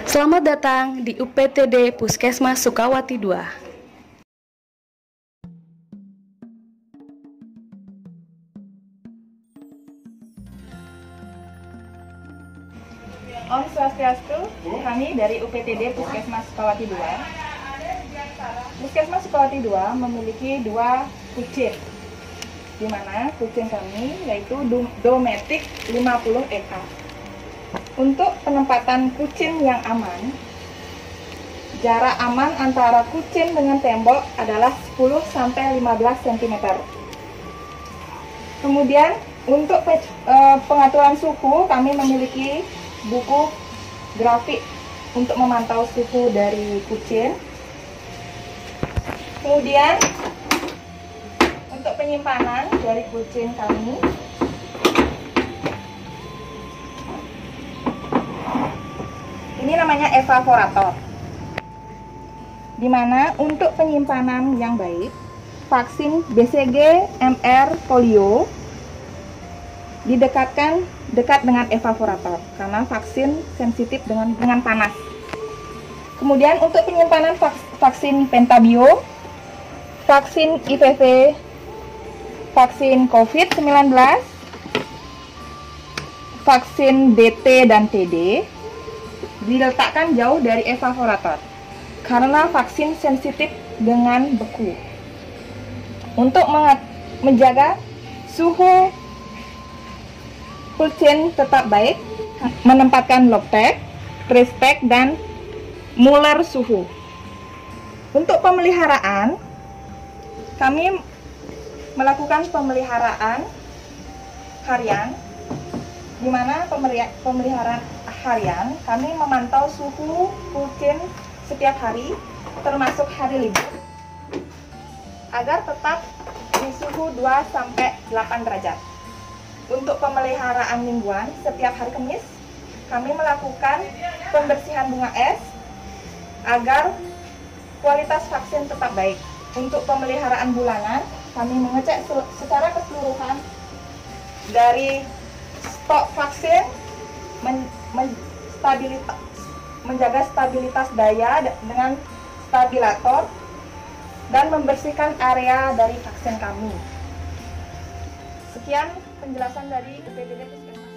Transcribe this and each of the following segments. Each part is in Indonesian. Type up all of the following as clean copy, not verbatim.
Selamat datang di UPTD Puskesmas Sukawati II. Om Swastiastu, kami dari UPTD Puskesmas Sukawati II. Puskesmas Sukawati II memiliki 2 kucing, di mana kucing kami yaitu Dometic 50 ekar. Untuk penempatan kucing yang aman, jarak aman antara kucing dengan tembok adalah 10-15 cm. Kemudian untuk pengaturan suhu, kami memiliki buku grafik untuk memantau suhu dari kucing. Kemudian untuk penyimpanan dari kucing kami, ini namanya evaporator, di mana untuk penyimpanan yang baik, vaksin BCG, MR, polio didekatkan dekat dengan evaporator karena vaksin sensitif dengan panas. Kemudian untuk penyimpanan vaksin pentabio, vaksin IPV, vaksin COVID-19, vaksin DT dan TD diletakkan jauh dari evaporator karena vaksin sensitif dengan beku. Untuk menjaga suhu kucing tetap baik, menempatkan Loctite, Crispac, dan Mueller suhu. Untuk pemeliharaan, kami melakukan pemeliharaan harian, di mana pemeliharaan harian kami memantau suhu kucing setiap hari, termasuk hari libur, agar tetap di suhu 2-8 derajat. Untuk pemeliharaan mingguan, setiap hari Kamis kami melakukan pembersihan bunga es agar kualitas vaksin tetap baik. Untuk pemeliharaan bulanan, kami mengecek secara keseluruhan dari stok vaksin, menjaga stabilitas daya dengan stabilator, dan membersihkan area dari vaksin kami. Sekian penjelasan dari UPTD Puskesmas.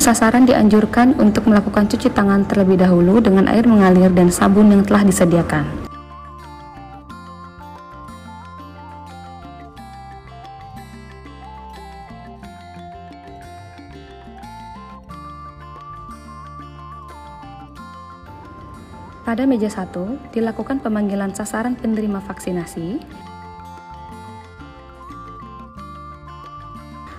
Sasaran dianjurkan untuk melakukan cuci tangan terlebih dahulu dengan air mengalir dan sabun yang telah disediakan. Pada meja 1, dilakukan pemanggilan sasaran penerima vaksinasi.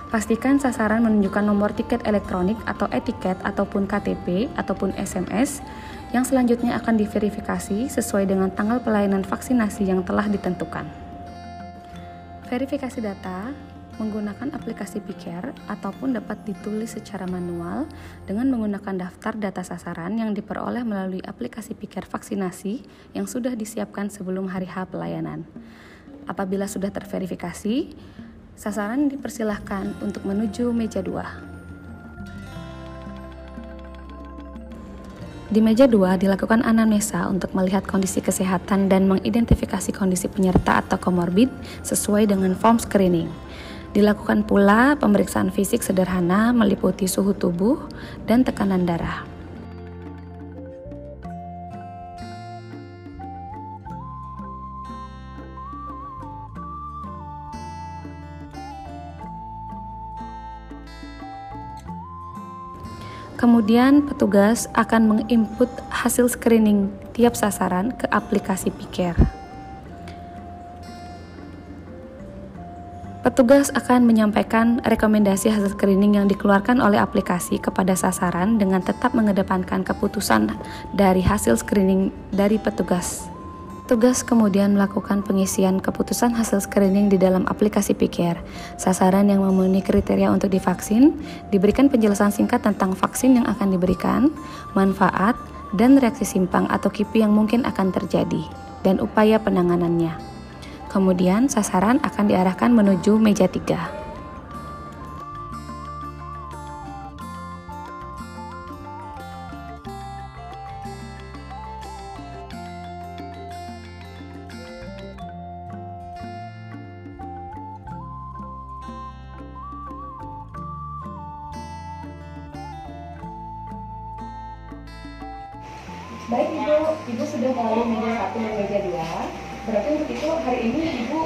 Pastikan sasaran menunjukkan nomor tiket elektronik atau etiket ataupun KTP ataupun SMS yang selanjutnya akan diverifikasi sesuai dengan tanggal pelayanan vaksinasi yang telah ditentukan. Verifikasi data menggunakan aplikasi Picker ataupun dapat ditulis secara manual dengan menggunakan daftar data sasaran yang diperoleh melalui aplikasi Picker vaksinasi yang sudah disiapkan sebelum hari H pelayanan. Apabila sudah terverifikasi, sasaran dipersilahkan untuk menuju meja 2. Di meja 2 dilakukan anamnesa untuk melihat kondisi kesehatan dan mengidentifikasi kondisi penyerta atau komorbid sesuai dengan form screening. Dilakukan pula pemeriksaan fisik sederhana meliputi suhu tubuh dan tekanan darah. Kemudian petugas akan menginput hasil screening tiap sasaran ke aplikasi Picare. Petugas akan menyampaikan rekomendasi hasil screening yang dikeluarkan oleh aplikasi kepada sasaran dengan tetap mengedepankan keputusan dari hasil screening dari petugas. Petugas kemudian melakukan pengisian keputusan hasil screening di dalam aplikasi Picare. Sasaran yang memenuhi kriteria untuk divaksin diberikan penjelasan singkat tentang vaksin yang akan diberikan, manfaat, dan reaksi simpang atau KIPI yang mungkin akan terjadi, dan upaya penanganannya. Kemudian sasaran akan diarahkan menuju meja 3. Baik Ibu sudah melalui meja 1 dan meja 2. Berarti untuk itu hari ini Ibu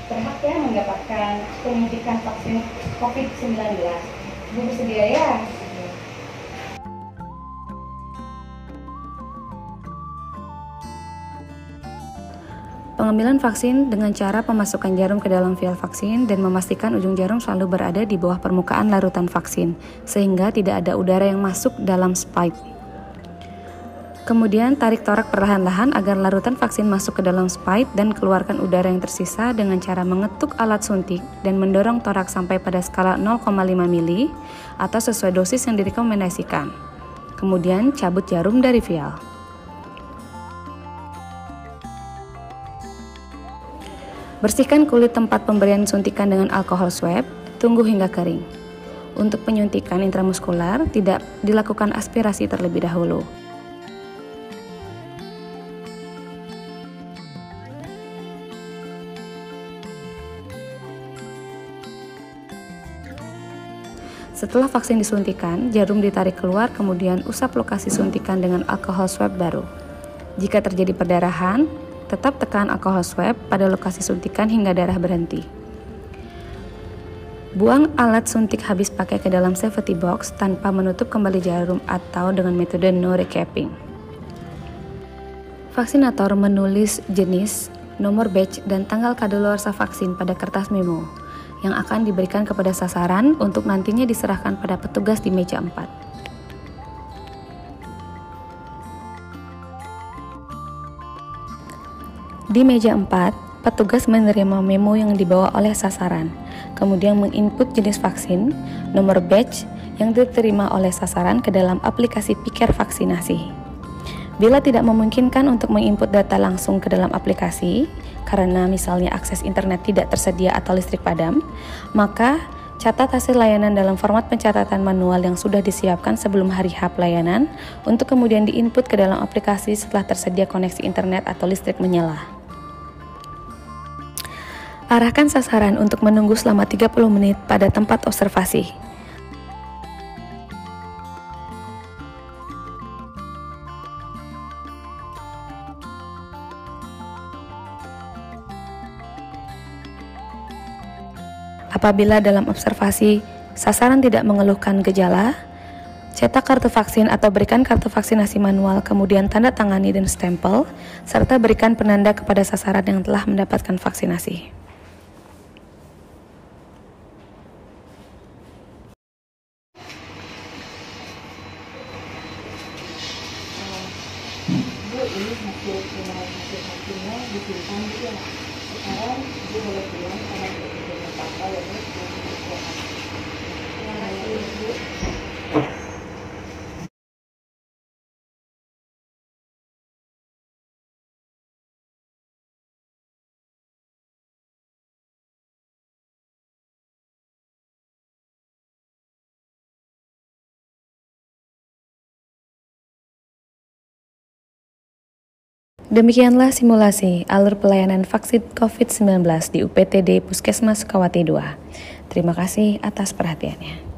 berhak ya mendapatkan penyuntikan vaksin COVID-19. Ibu bersedia ya? Pengambilan vaksin dengan cara memasukkan jarum ke dalam vial vaksin dan memastikan ujung jarum selalu berada di bawah permukaan larutan vaksin, sehingga tidak ada udara yang masuk dalam spike. Kemudian tarik torak perlahan-lahan agar larutan vaksin masuk ke dalam spike dan keluarkan udara yang tersisa dengan cara mengetuk alat suntik dan mendorong torak sampai pada skala 0,5 mili atau sesuai dosis yang direkomendasikan. Kemudian cabut jarum dari vial. Bersihkan kulit tempat pemberian suntikan dengan alkohol swab, tunggu hingga kering. Untuk penyuntikan intramuskular tidak dilakukan aspirasi terlebih dahulu. Setelah vaksin disuntikan, jarum ditarik keluar kemudian usap lokasi suntikan dengan alkohol swab baru. Jika terjadi perdarahan, tetap tekan alkohol swab pada lokasi suntikan hingga darah berhenti. Buang alat suntik habis pakai ke dalam safety box tanpa menutup kembali jarum atau dengan metode no recapping. Vaksinator menulis jenis, nomor batch, dan tanggal kadaluarsa vaksin pada kertas memo yang akan diberikan kepada sasaran untuk nantinya diserahkan pada petugas di meja 4. Di meja 4, petugas menerima memo yang dibawa oleh sasaran, kemudian menginput jenis vaksin, nomor batch yang diterima oleh sasaran ke dalam aplikasi Picare vaksinasi. Bila tidak memungkinkan untuk menginput data langsung ke dalam aplikasi, karena misalnya akses internet tidak tersedia atau listrik padam, maka catat hasil layanan dalam format pencatatan manual yang sudah disiapkan sebelum hari H pelayanan untuk kemudian diinput ke dalam aplikasi setelah tersedia koneksi internet atau listrik menyala. Arahkan sasaran untuk menunggu selama 30 menit pada tempat observasi. Apabila dalam observasi sasaran tidak mengeluhkan gejala, cetak kartu vaksin atau berikan kartu vaksinasi manual, kemudian tanda tangani dan stempel, serta berikan penanda kepada sasaran yang telah mendapatkan vaksinasi. Bu, ini hasil vaksinnya disimpan ya. Sekarang Ibu boleh pulang karena tidak apa-apa ya Bu. Terima kasih Bu. Demikianlah simulasi alur pelayanan vaksin COVID-19 di UPTD Puskesmas Sukawati II. Terima kasih atas perhatiannya.